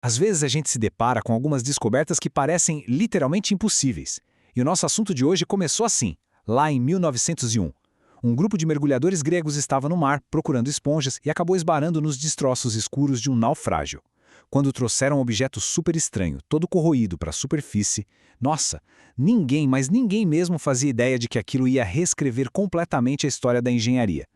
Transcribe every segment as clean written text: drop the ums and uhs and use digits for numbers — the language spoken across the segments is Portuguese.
Às vezes a gente se depara com algumas descobertas que parecem literalmente impossíveis. E o nosso assunto de hoje começou assim, lá em 1901. Um grupo de mergulhadores gregos estava no mar procurando esponjas e acabou esbarrando nos destroços escuros de um naufrágio. Quando trouxeram um objeto super estranho, todo corroído para a superfície, nossa, ninguém, mas ninguém mesmo fazia ideia de que aquilo ia reescrever completamente a história da engenharia.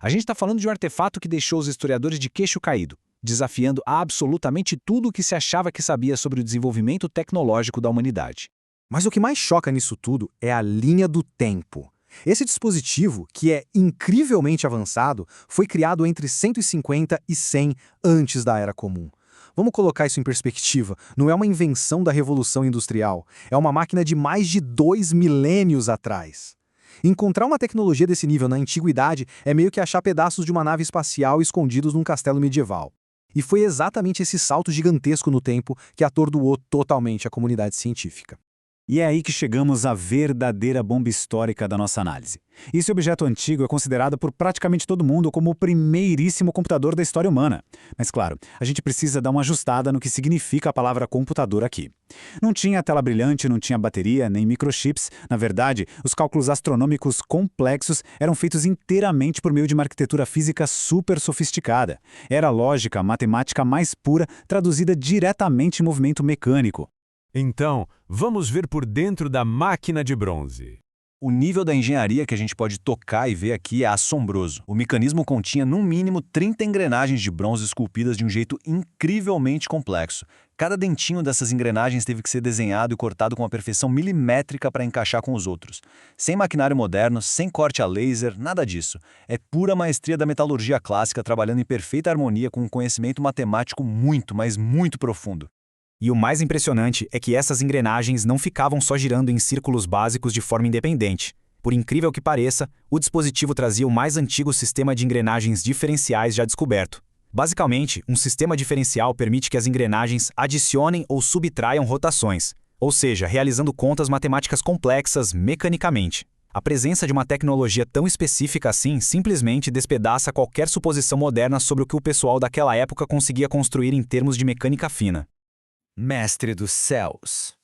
A gente está falando de um artefato que deixou os historiadores de queixo caído, desafiando absolutamente tudo o que se achava que sabia sobre o desenvolvimento tecnológico da humanidade. Mas o que mais choca nisso tudo é a linha do tempo. Esse dispositivo, que é incrivelmente avançado, foi criado entre 150 e 100 antes da Era Comum. Vamos colocar isso em perspectiva. Não é uma invenção da Revolução Industrial. É uma máquina de mais de 2 milênios atrás. Encontrar uma tecnologia desse nível na antiguidade é meio que achar pedaços de uma nave espacial escondidos num castelo medieval. E foi exatamente esse salto gigantesco no tempo que atordoou totalmente a comunidade científica. E é aí que chegamos à verdadeira bomba histórica da nossa análise. Esse objeto antigo é considerado por praticamente todo mundo como o primeiríssimo computador da história humana. Mas claro, a gente precisa dar uma ajustada no que significa a palavra computador aqui. Não tinha tela brilhante, não tinha bateria, nem microchips. Na verdade, os cálculos astronômicos complexos eram feitos inteiramente por meio de uma arquitetura física super sofisticada. Era a lógica matemática mais pura, traduzida diretamente em movimento mecânico. Então, vamos ver por dentro da máquina de bronze. O nível da engenharia que a gente pode tocar e ver aqui é assombroso. O mecanismo continha, no mínimo, 30 engrenagens de bronze esculpidas de um jeito incrivelmente complexo. Cada dentinho dessas engrenagens teve que ser desenhado e cortado com uma perfeição milimétrica para encaixar com os outros. Sem maquinário moderno, sem corte a laser, nada disso. É pura maestria da metalurgia clássica trabalhando em perfeita harmonia com um conhecimento matemático muito, mas muito profundo. E o mais impressionante é que essas engrenagens não ficavam só girando em círculos básicos de forma independente. Por incrível que pareça, o dispositivo trazia o mais antigo sistema de engrenagens diferenciais já descoberto. Basicamente, um sistema diferencial permite que as engrenagens adicionem ou subtraiam rotações, ou seja, realizando contas matemáticas complexas mecanicamente. A presença de uma tecnologia tão específica assim simplesmente despedaça qualquer suposição moderna sobre o que o pessoal daquela época conseguia construir em termos de mecânica fina. Mestre dos céus.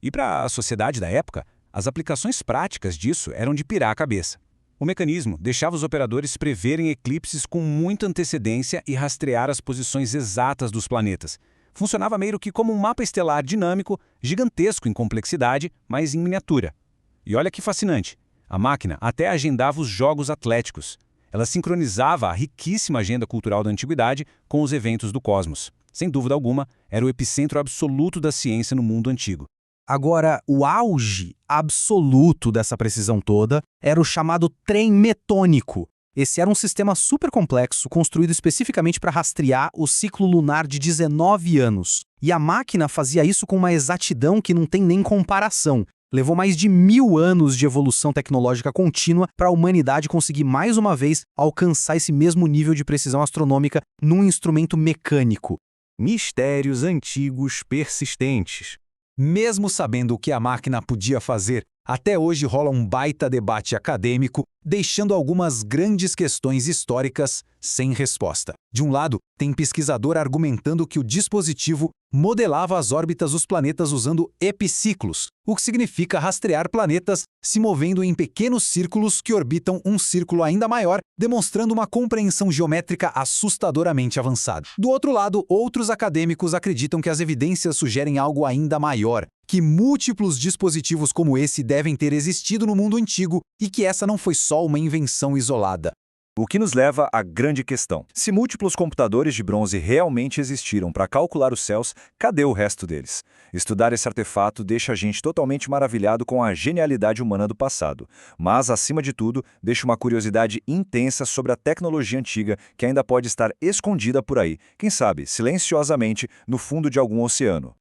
E para a sociedade da época, as aplicações práticas disso eram de pirar a cabeça. O mecanismo deixava os operadores preverem eclipses com muita antecedência e rastrear as posições exatas dos planetas. Funcionava meio que como um mapa estelar dinâmico, gigantesco em complexidade, mas em miniatura. E olha que fascinante, a máquina até agendava os jogos atléticos. Ela sincronizava a riquíssima agenda cultural da antiguidade com os eventos do cosmos. Sem dúvida alguma, era o epicentro absoluto da ciência no mundo antigo. Agora, o auge absoluto dessa precisão toda era o chamado trem metônico. Esse era um sistema super complexo, construído especificamente para rastrear o ciclo lunar de 19 anos. E a máquina fazia isso com uma exatidão que não tem nem comparação. Levou mais de 1000 anos de evolução tecnológica contínua para a humanidade conseguir mais uma vez alcançar esse mesmo nível de precisão astronômica num instrumento mecânico. Mistérios antigos persistentes. Mesmo sabendo o que a máquina podia fazer, até hoje rola um baita debate acadêmico, deixando algumas grandes questões históricas sem resposta. De um lado, tem pesquisador argumentando que o dispositivo modelava as órbitas dos planetas usando epiciclos, o que significa rastrear planetas se movendo em pequenos círculos que orbitam um círculo ainda maior, demonstrando uma compreensão geométrica assustadoramente avançada. Do outro lado, outros acadêmicos acreditam que as evidências sugerem algo ainda maior, que múltiplos dispositivos como esse devem ter existido no mundo antigo e que essa não foi só uma invenção isolada. O que nos leva à grande questão. Se múltiplos computadores de bronze realmente existiram para calcular os céus, cadê o resto deles? Estudar esse artefato deixa a gente totalmente maravilhado com a genialidade humana do passado. Mas, acima de tudo, deixa uma curiosidade intensa sobre a tecnologia antiga que ainda pode estar escondida por aí, quem sabe, silenciosamente, no fundo de algum oceano.